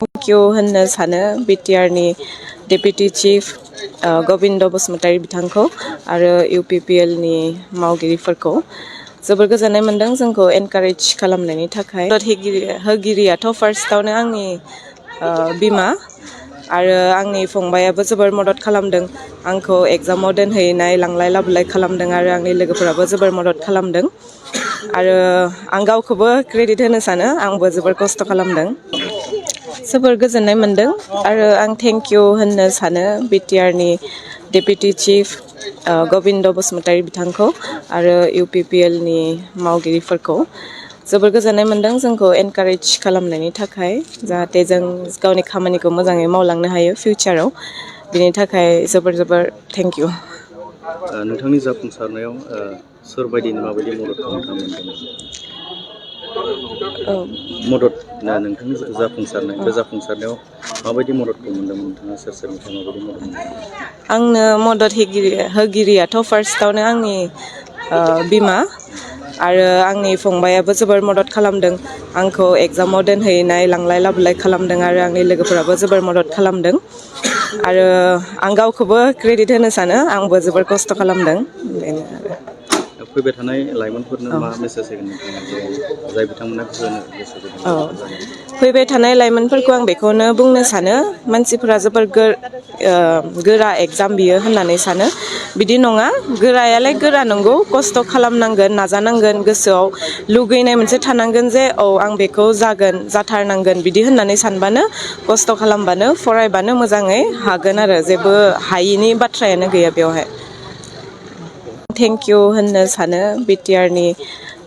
Thank you होननो सानो Btr नि डेपुटि चिफ गोविंद बसुमतारी बिथांखौ आरो UPPL नि मावगिरिफोरखौ जोबोर गोजोननाय मोनदों जोंखौ एनकारेज खालामनायनि थाखाय। होगिरियाथ' फार्स्टआवनो आंनि बिमा आरो आंनि फंबायाबो जोबोर मदद खालामदों आंखौ एग्जामाव दोनहैनाय लांलाय लाबोलाय खालामदों आरो आंनि लोगोफोराबो जोबोर मदद खालामदों आरो आं गावखौबो क्रेडिट होनो सानो आंबो जोबोर खस्थ' खालामदों जोबोर गोजोननाय मोनदों आरो आं थेंक इउ होननो सानो Btr नि डेपुटि चिफ गोविंद बसुमतारी बिथांखौ आरो UPPL नि मावगिरिफोरखौ जोबोर गोजोननाय मोनदों जोंखौ एनकारेज खालामनायनि थाखाय जाहाथे जों गावनि खामानिखौ मोजाङै मावलांनो हायो फिउचाराव बिनि थाखाय जोबोर जोबोर थेंक इउ। नोंथांनि जाफुंसारनायाव सोरबायदिनि माबायदि मदद नोंथाङा मोनदों? मदद नोंथांनि जाफुंसारनाय बे जाफुंसारनायाव माबायदि मददखौ मोनदोंमोन नोंथाङा सोरनिफ्राय माबायदि मदद मोनदों? आंनो मदद होगिरियाथ' फार्स्टआवनो आंनि बिमा आरो आंनि फंबायाबो जोबोर मदद खालामदों आंखौ एग्जामाव दोनहैनाय लांलाय लाबोलाय खालामदों आरो आंनि लोगोफोराबो जोबोर मदद खालामदों आरो आं गावखौबो क्रेडिट होनो सानो आंबो जोबोर खस्थ' खालामदों बेनो आरो। फैबाय थानाय लाइमोनफोरनो मा मेसेज होगोन नोंथाङा जाय बिथांमोना गोसो गुदुं? फैबाय थानाय लाइमोनफोरखौ आं बेखौनो बुंनो सानो मानसिफोरा जोबोर गोरा एग्जाम बियो होननानै सानो बिदि नङा गोरायालाय गोरा नंगौ खस्थ' खालामनांगोन नाजानांगोन गोसोआव लुगैनाय मोनसे थानांगोन जे औ आं बेखौ जागोन जाथारनांगोन बिदि होननानै सानबानो खस्थ' खालामबानो फरायबानो मोजाङै हागोन आरो जेबो हायिनि बाथ्रायानो गैया बेवहाय। थेंक इउ होननो सानो Btr नि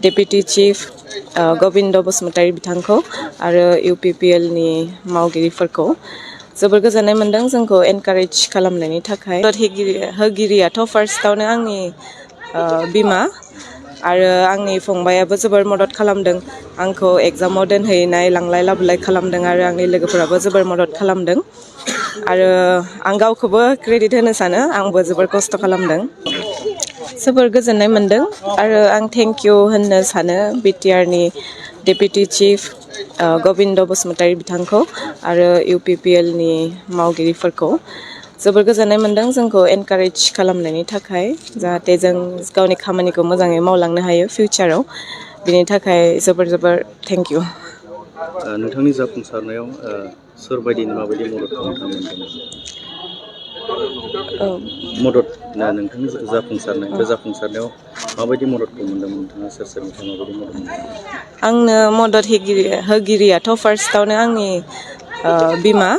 डेपुटि चिफ गोविंद बसुमतारी बिथांखौ आरो UPPL नि मावगिरिफोरखौ जोबोर गोजोननाय मोनदों जोंखौ एनकारेज खालामनायनि थाखाय। होगिरियाथ' फार्स्टआवनो आंनि बिमा आरो आंनि फंबायाबो जोबोर मदद खालामदों आंखौ एग्जामाव दोनहैनाय लांलाय लाबोलाय खालामदों आरो आंनि लोगोफोराबो जोबोर मदद खालामदों आरो आं गावखौबो क्रेडिट होनो सानो आंबो जोबोर खस्थ' खालामदों जोबोर गोजोननाय मोनदों आरो आं थेंक इउ होननो सानो Btr नि डेपुटि चिफ गोविंद बसुमतारी बिथांखौ आरो UPPL नि मावगिरिफोरखौ जोबोर गोजोननाय मोनदों जोंखौ एनकारेज खालामनायनि थाखाय जाहाथे जों गावनि खामानिखौ मोजाङै मावलांनो हायो फिउचाराव बिनि थाखाय जोबोर जोबोर थेंक इउ। नोंथांनि जाफुंसारनायाव सोरबायदिनि माबायदि मददखौ नोंथाङा मोनदों? मदद नोंथांनि जाफुंसारनाय बे जाफुंसारनायाव माबायदि मददखौ मोनदोंमोन नोंथाङा सोरनिफ्राय माबायदि मदद मोनदों? आंनो मदद होगिरियाथ' फार्स्टआवनो आंनि बिमा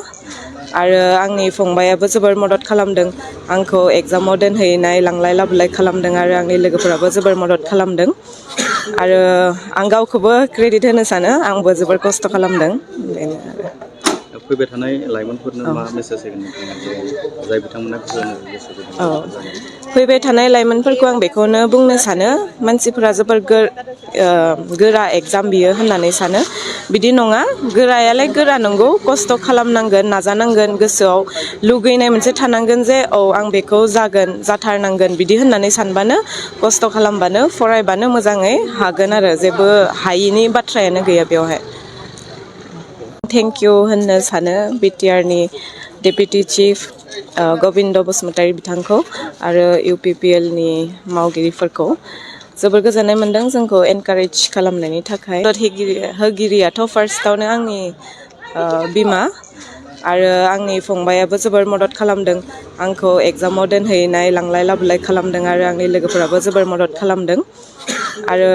आरो आंनि फंबायाबो जोबोर मदद खालामदों आंखौ एग्जामाव दोनहैनाय लांलाय लाबोलाय खालामदों आरो आंनि लोगोफोराबो जोबोर मदद खालामदों आरो आं गावखौबो क्रेडिट होनो सानो आंबो जोबोर खस्थ' खालामदों बेनो आरो। फैबाय थानाय लाइमोनफोरनो मा मेसेज होगोन नोंथाङा जाय बिथांमोना गोसो गुदुं? फैबाय थानाय लाइमोनफोरखौ आं बेखौनो बुंनो सानो मानसिफोरा जोबोर गोरा एग्जाम बियो होननानै सानो बिदि नङा गोरायालाय गोरा नंगौ खस्थ' खालामनांगोन नाजानांगोन गोसोआव लुगैनाय मोनसे थानांगोन जे औ आं बेखौ जागोन जाथारनांगोन बिदि होननानै सानबानो खस्थ' खालामबानो फरायबानो मोजाङै हागोन आरो जेबो हायिनि बाथ्रायानो गैया बेवहाय। थेंक इउ होननो सानो Btr नि डेपुटि चिफ गोविंद बसुमतारी बिथांखौ आरो UPPL नि मावगिरिफोरखौ जोबोर गोजोननाय मोनदों जोंखौ एनकारेज खालामनायनि थाखाय। होगिरियाथ' फार्स्टआवनो आंनि बिमा आरो आंनि फंबायाबो जोबोर मदद खालामदों आंखौ एग्जामाव दोनहैनाय लांलाय लाबोलाय खालामदों आरो आंनि लोगोफोराबो जोबोर मदद खालामदों आरो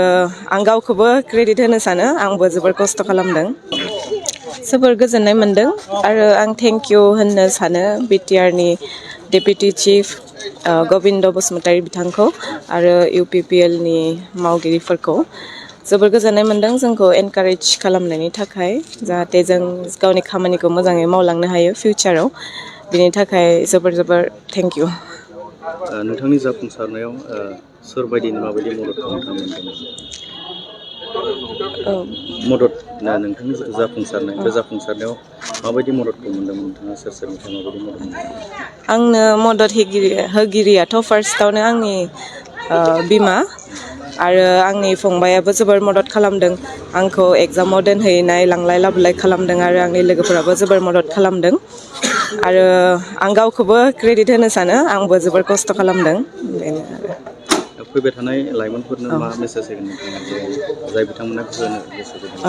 आं गावखौबो क्रेडिट होनो सानो आंबो जोबोर खस्थ' खालामदों जोबोर गोजोननाय मोनदों आरो आं थेंक इउ होननो सानो Btr नि डेपुटि चिफ गोविंद बसुमतारी बिथांखौ आरो UPPL नि मावगिरिफोरखौ जोबोर गोजोननाय मोनदों जोंखौ एनकारेज खालामनायनि थाखाय जाहाथे जों गावनि खामानिखौ मोजाङै मावलांनो हायो फिउचाराव बिनि थाखाय जोबोर जोबोर थेंक इउ। नोंथांनि जाफुंसारनायाव सोरबायदिनि माबायदि मददखौ नोंथाङा मोनदों? मदद नोंथांनि जाफुंसारनाय बे जाफुंसारनायाव माबायदि मददखौ मोनदोंमोन नोंथाङा सोरनिफ्राय माबायदि मदद मोनदों? आंनो मदद होगिरियाथ' फार्स्टआवनो आंनि बिमा आरो आंनि फंबायाबो जोबोर मदद खालामदों आंखौ एग्जामाव दोनहैनाय लांलाय लाबोलाय खालामदों आरो आंनि लोगोफोराबो जोबोर मदद खालामदों आरो आं गावखौबो क्रेडिट होनो सानो आंबो जोबोर खस्थ' खालामदों बेनो आरो फैबाय थानाय लाइमोनफोरनो मा मेसेज होगोन नोंथाङा जाय बिथांमोना होनो गोसो जादों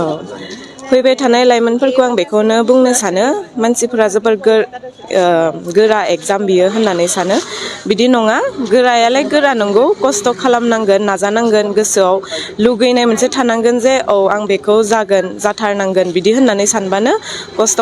फैबाय थानाय लाइमोनफोरखौ आं बेखौनो बुंनो सानो मानसिफोरा जोबोर गोरा एग्जाम बियो होननानै सानो बिदि नङा गोरायालाय गोरा नंगौ खस्थ' खालामनांगोन नाजानांगोन गोसोआव लुगैनाय मोनसे थानांगोन जे औ आं बेखौ जागोन जाथारनांगोन बिदि होननानै सानबानो खस्थ'